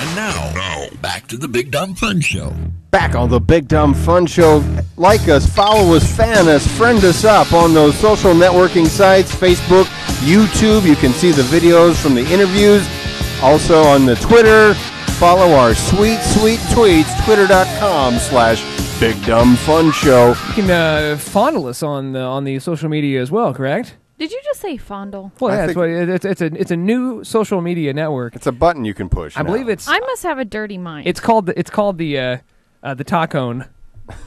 And now, back to the Big Dumb Fun Show. Back on the Big Dumb Fun Show. Like us, follow us, fan us, friend us up on those social networking sites, Facebook, YouTube. You can see the videos from the interviews. Also on the Twitter. Follow our sweet, sweet tweets, twitter.com/BigDumbFunShow. You can fondle us on the social media as well, correct? Did you just say fondle? Well, yeah, it's a new social media network. It's a button you can push. I believe it's. I must have a dirty mind. It's called the tacone,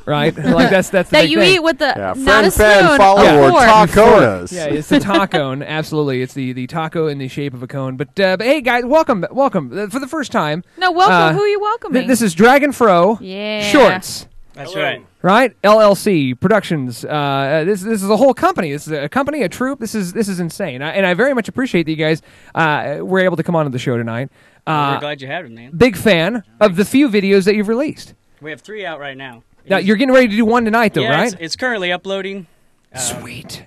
right? Like that's the that big you thing. eat with the yeah, not a friend, spoon, follow, a or fork. taconas. Yeah, it's the tacone. Absolutely, it's the taco in the shape of a cone. But hey, guys, welcome for the first time. No, welcome. Who are you welcoming? This is DragonFro. Yeah. Shorts. That's right. Right, LLC Productions. This is a whole company. This is a company, a troupe. This is insane, and I very much appreciate that you guys were able to come on to the show tonight. We're glad you had it, man. Big fan of the few videos that you've released. We have 3 out right now. Now you're getting ready to do one tonight, though, right? It's currently uploading. Sweet.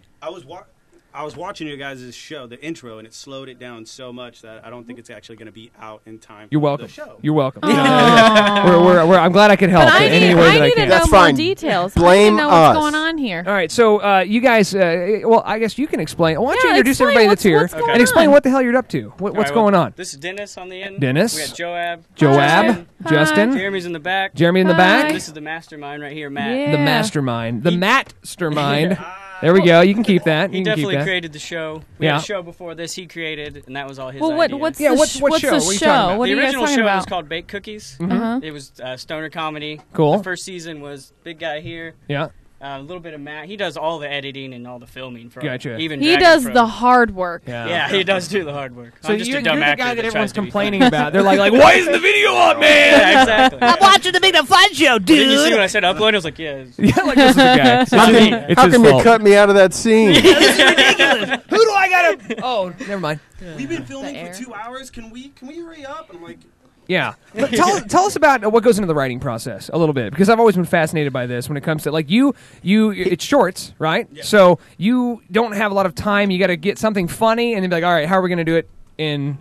I was watching your guys' show, the intro, and it slowed it down so much that I don't think it's actually going to be out in time. You're for welcome. The show. You're welcome. I'm glad I could help But in any way that I need can. to know That's more fine. details. Blame I need to know us. what's going on here. All right, so you guys, well, I guess you can explain. Why don't you Yeah, introduce explain everybody that's here what's going and explain on. what the hell you're up to? What's going on? This is Dennis on the end. Dennis. We got Joab. Joab, Hi. Justin, Jeremy's in the back. Jeremy in the Hi. back, This is the mastermind right here, Matt. Yeah. the mastermind, the mastermind. There we go. You can keep that. He You can keep definitely that. created the show. We had a show before this he created, and that was all his Well, idea. what's Yeah, the what sh- show? what's What the are you talking show? about? What the are you guys original talking show about? was called Baked Cookies. Uh-huh. It was stoner comedy. Cool. The first season was Big Guy Here. Yeah. A little bit of Matt. He does all the editing and all the filming for Gotcha. even He DragonFro. does the hard work. Yeah, he does do the hard work. So I'm just you're a dumb the actor guy that tries everyone's to be complaining funny. about. They're like, why isn't the video on, man? Yeah, exactly. I'm watching the Big Dumb Fun Show, dude. Did you see when I said upload? I was like, yeah. Yeah, like this is the guy. It's How his- come, it's how his come you fault. cut me out of that scene? This is ridiculous. Who do I gotta? Oh, never mind. We've been filming The for 2 hours. Can we hurry up? And I'm like, Yeah. But tell us about what goes into the writing process a little bit, because I've always been fascinated by this when it comes to, like, you it's shorts, right? Yeah. So you don't have a lot of time. You got to get something funny and then be like, all right, how are we going to do it in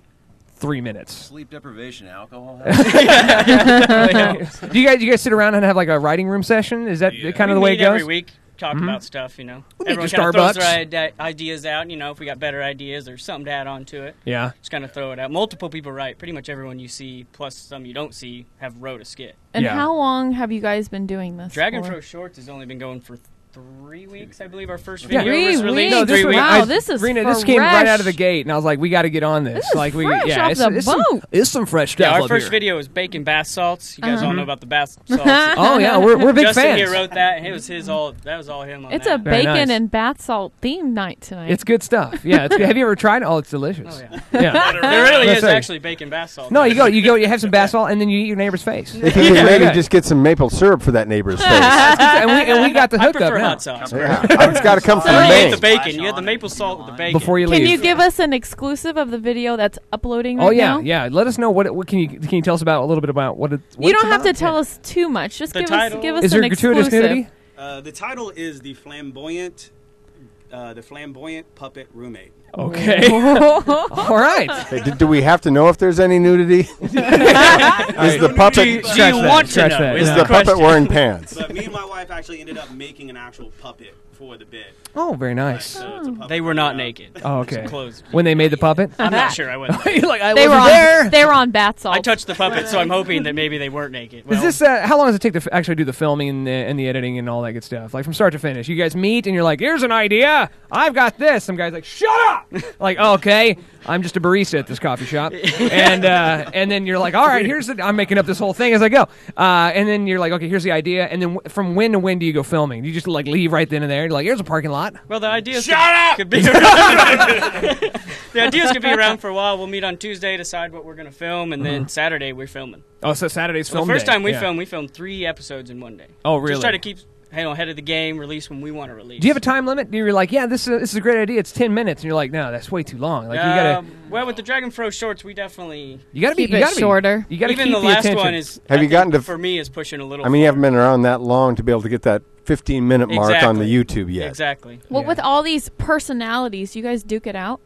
3 minutes? Sleep deprivation, alcohol. Do you guys sit around and have like a writing room session? Is that kind of the way it meet goes? every week, talk about stuff, you know. We'll meet Everyone to kind of throws Starbucks. their ideas out, you know, if we got better ideas or something to add on to it. Yeah. Just kind of throw it out. Multiple people write. Pretty much everyone you see, plus some you don't see, have wrote a skit. And Yeah. how long have you guys been doing this? DragonFro for? Shorts has only been going for 3 weeks, I believe. Our first Yeah. video 3 was released. weeks? No, in 3 this weeks. Wow, this is Rena, this came right out of the fresh. gate, and I was like, we got to get on this. This is like, fresh yeah, off it's, the it's some, boat. it's some fresh stuff. Yeah, our up first here. video was bacon bath salts. You guys all know about the bath salts. Oh yeah, we're big Justin fans. here wrote that. It was his all. That was all him. On It's that. a Very bacon nice. and bath salt theme night tonight. It's good stuff. Yeah, it's good. Have you ever tried it? Oh, it's delicious. Oh, yeah. Yeah. There really That's is right. actually bacon bath salts. No, you have some bath salt, and then you eat your neighbor's face. If you can maybe just get some maple syrup for that neighbor's face. and we got the I hookup prefer now. hot sauce. Yeah. It's got to come from You the ate main. the bacon. You had the maple salt with the bacon. Before you Can leave. you give us an exclusive of the video that's uploading right Oh yeah, now? yeah. Let us know what can you tell us about a little bit about what it. What You it's don't have about? to tell us too much. Just The give title- us Is there an gratuitous exclusive. nudity? the title is the flamboyant puppet roommate. Okay. All right. Hey, do we have to know if there's any nudity? Is the Do puppet you Scratch that, want to scratch know? that. Is is the the puppet question. wearing pants? But me and my wife actually ended up making an actual puppet for the bit. Oh, very nice. So it's a puppet They were not around. naked. Oh, okay. Clothes. When they made the puppet. I'm not sure. I wasn't. You're like, I They were wasn't there. on. They were on bath salts. I touched the puppet, so I'm hoping that maybe they weren't naked. Is this how long does it take to actually do the filming and the editing and all that good stuff? Like from start to finish, you guys meet and you're like, "Here's an idea. I've got this." Some guy's like, "Shut up!" Like, oh, okay, I'm just a barista at this coffee shop, and then you're like, "All right, I'm making up this whole thing as I go," and then you're like, "Okay, here's the idea," and then from when to when do you go filming? Do you just like leave right then and there? You're like, "Here's a parking lot." Well, the ideas could be around. The ideas could be around for a while. We'll meet on Tuesday, decide what we're going to film, and then Saturday we're filming. Oh, so Saturday's So the film first day. time we Yeah. filmed 3 episodes in one day. Oh, really? Just try to keep ahead of the game, release when we want to release. Do you have a time limit? You're like, yeah, this is a great idea. It's 10 minutes, and you're like, no, that's way too long. Like you gotta, well, with the DragonFro shorts, we definitely. you gotta be Keep it shorter. You gotta Even keep the last attention. one is. Have I you gotten think to- For me, is pushing a little. I mean, you haven't been around that long to be able to get that 15-minute mark on the YouTube yet. Exactly. Well, Yeah. with all these personalities, you guys duke it out.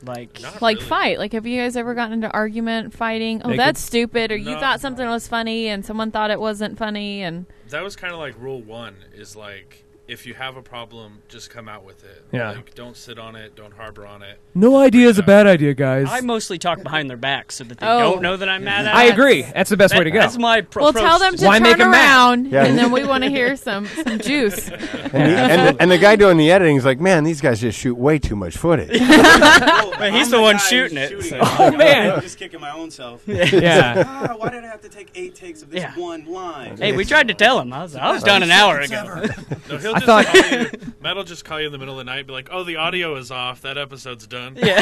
Like, Not Like really. fight. Like, have you guys ever gotten into argument, fighting? Oh, They that's stupid. Or you No. thought something was funny and someone thought it wasn't funny. And That was kind of like rule 1 is like, if you have a problem, just come out with it. Yeah. Like, don't sit on it. Don't harbor on it. No idea is a bad idea, guys. I mostly talk behind their backs so that they Oh. don't know that I'm mad at I them. agree. That's the best way to go. That's my we'll tell them to Why make turn 'em mad? around, Yeah. and then we want to hear some juice. And the guy doing the editing is like, man, these guys just shoot way too much footage. But he's the one shooting it, so- Oh, man. I'm just kicking my own self. Yeah. Why did I have to take 8 takes of this Yeah. one line? Hey, we tried to tell him. I was done an hour ago. No, he'll I just thought- call you, Matt will just call you in the middle of the night and be like, oh, the audio is off. That episode's done. Yeah.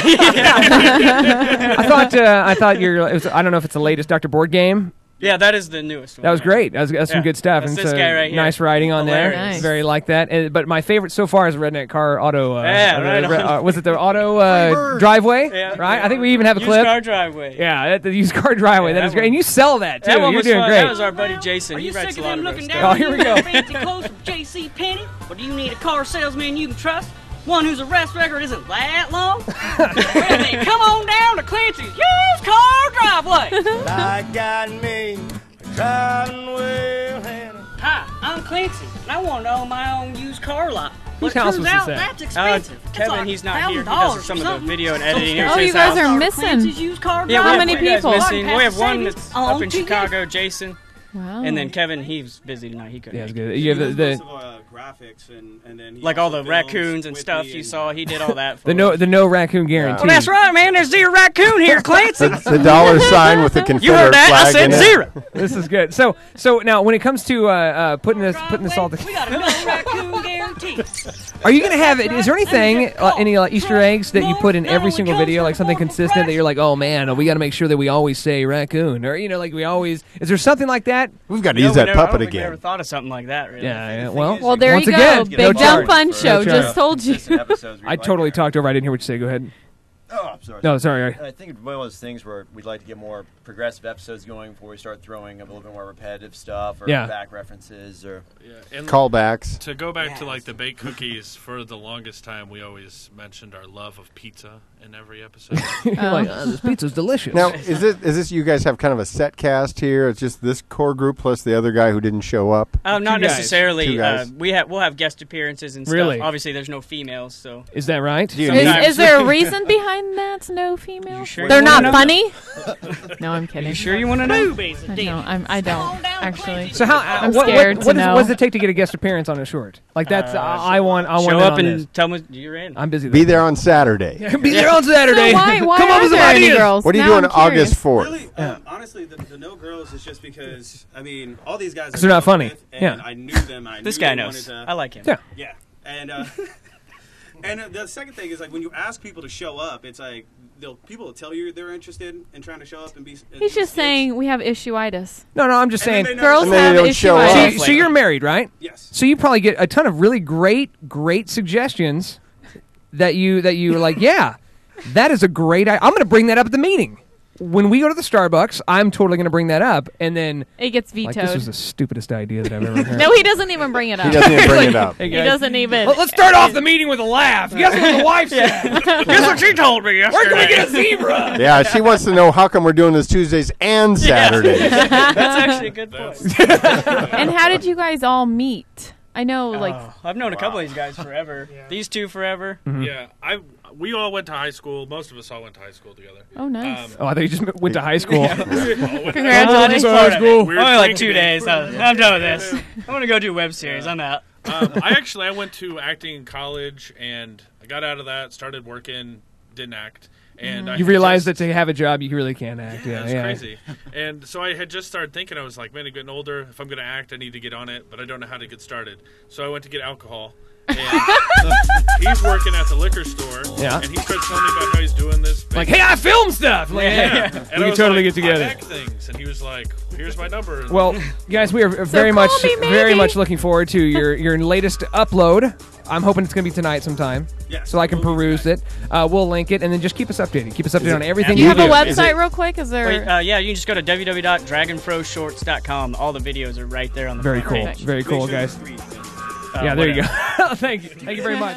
I thought your. It was, I don't know if it's the latest Dr. Board game. Yeah, that is the newest one. That was great. That's some Yeah. good stuff. That's and this so guy right here. Nice writing on there. Hilarious. Nice. Very like that. But my favorite so far is Redneck Car Auto. Yeah, right on. Was it the auto driveway? Yeah. Right. I think we even have a Used clip. car driveway. Yeah, the used car driveway. Yeah, that is that great, one- and you sell that too. That one You're was doing fun. great. That was our buddy Jason. Are He you writes sick a of lot them of our looking stuff. down Oh, here we go. fancy clothes from J.C. Penney? Or do you need a car salesman you can trust? One whose arrest record isn't that long? Well, then come on down to Clancy's used car driveway. I got me driving well and Hi, I'm Clancy, and I want to own my own used car lot. But Whose it house turns was this out at? that's expensive. It's Kevin, like he's not here. He $1,000 does or some of the something. video and editing. Oh, Here's you guys his are house. missing. Clancy's used car Yeah, How we have many three guys people? missing. We have one Past that's the up in savings on Chicago, Jason, Wow. and then Kevin. He's busy tonight. He couldn't. Yeah, it's make it. good. You have Most of our graphics and then he Like all also the films raccoons and with stuff me you and- saw. He did all that. For the no raccoon guarantee. Well, that's right, man. There's zero raccoon here, Clancy. The dollar sign with the Confederate You heard that? I flag said in it. zero. This is good. So now when it comes to putting this all We together, got a no raccoon guarantee. are you gonna have it? Is there anything any Easter eggs that you put in every single video, like something consistent that you're like, oh man, we got to make sure that we always say raccoon, or like we always. Is there something like that? We've got to No, use we that never- I puppet don't think we again. ever thought of something like that. Really. Yeah. Well, Well, there once you again, go. no Big Dumb charge. Fun Show. charge. Just told you. I totally talked over. I didn't hear what you say. Go ahead. oh, I'm sorry. No, sorry. I think it's one of those things where we'd like to get more progressive episodes going before we start throwing a little bit more repetitive stuff or Yeah. back references or. Yeah, and Callbacks. to go back to like the baked cookies, for the longest time, we always mentioned our love of pizza in every episode. You're like, this pizza's delicious. Now, is this you guys have kind of a set cast here? It's just this core group plus the other guy who didn't show up? Not Two guys. necessarily. Two guys. We'll have guest appearances and stuff. Really? Obviously, there's no females, so Is that right? Do you Sometimes- Is there a reason behind that? No female. sure They're you not wanna funny. No, I'm kidding. you sure you want to know? I don't. I don't actually. So how? I'm what, scared what to know. what does it take to get a guest appearance on a short? Like that's I want Show in up on and this. tell me you're in. I'm busy. Be there on Saturday. Be there on Saturday. So why Come aren't up with some there any ideas. girls? What are you Now doing I'm August curious. 4th? Really, honestly, the no girls is just because all these guys. They're not funny. With, and Yeah. I knew them. This knew guy they knows. wanted I like him. Yeah. Yeah, and the second thing is like when you ask people to show up, it's like people will tell you they're interested in trying to show up and be. He's just saying we have issue-itis. No, I'm just saying. Girls And then have they don't show up. issue-itis. So you're married, right? Yes. So you probably get a ton of really great suggestions that you like. Yeah, that is a great. I'm going to bring that up at the meeting. When we go to the Starbucks, I'm totally going to bring that up, and then It gets like vetoed. this was the stupidest idea that I've ever heard. No, he doesn't even bring it up. He doesn't even bring it up. Hey, He guys. doesn't even. Let's start off the meeting with a laugh. Guess what the wife said? Guess what she told me yesterday? Where can we get a zebra? Yeah, she wants to know how come we're doing this Tuesdays and Saturdays. That's actually a good point. And how did you guys all meet? I know, like, I've known a couple of these guys forever. These two forever. Yeah, we all went to high school. Most of us all went to high school together. oh, nice. Oh, I thought you just went to high school. Congratulations. Only Weird like thing 2 to days. I'm done with this. I'm gonna go do web series. I'm out. I went to acting in college, and I got out of that, started working, didn't act. And I You had realize that just- to have a job, you really can't act. Yeah, Yeah, it's crazy. And so I had just started thinking, I was like, man, I'm getting older. If I'm going to act, I need to get on it, but I don't know how to get started. So I went to get alcohol. And he's working at the liquor store. Yeah. And he starts telling me about how he's doing this. big- Like, hey, I film stuff. Like, yeah. hey, And we I can was totally like, get together. I act things. And he was like, here's my number. And Well, guys, we are very call much, me, maybe. very much looking forward to your latest upload. I'm hoping it's going to be tonight sometime, Yes, so I can it will be peruse it. We'll link it, and then just keep us updated. Keep us updated on everything Do you have a do. website real quick? Is there? Wait, yeah, you can just go to www.dragonfroshorts.com. All the videos are right there on the Very front cool, page. very cool, Make sure guys. it's 3 cents. Yeah, there you whatever. go. Thank you very much.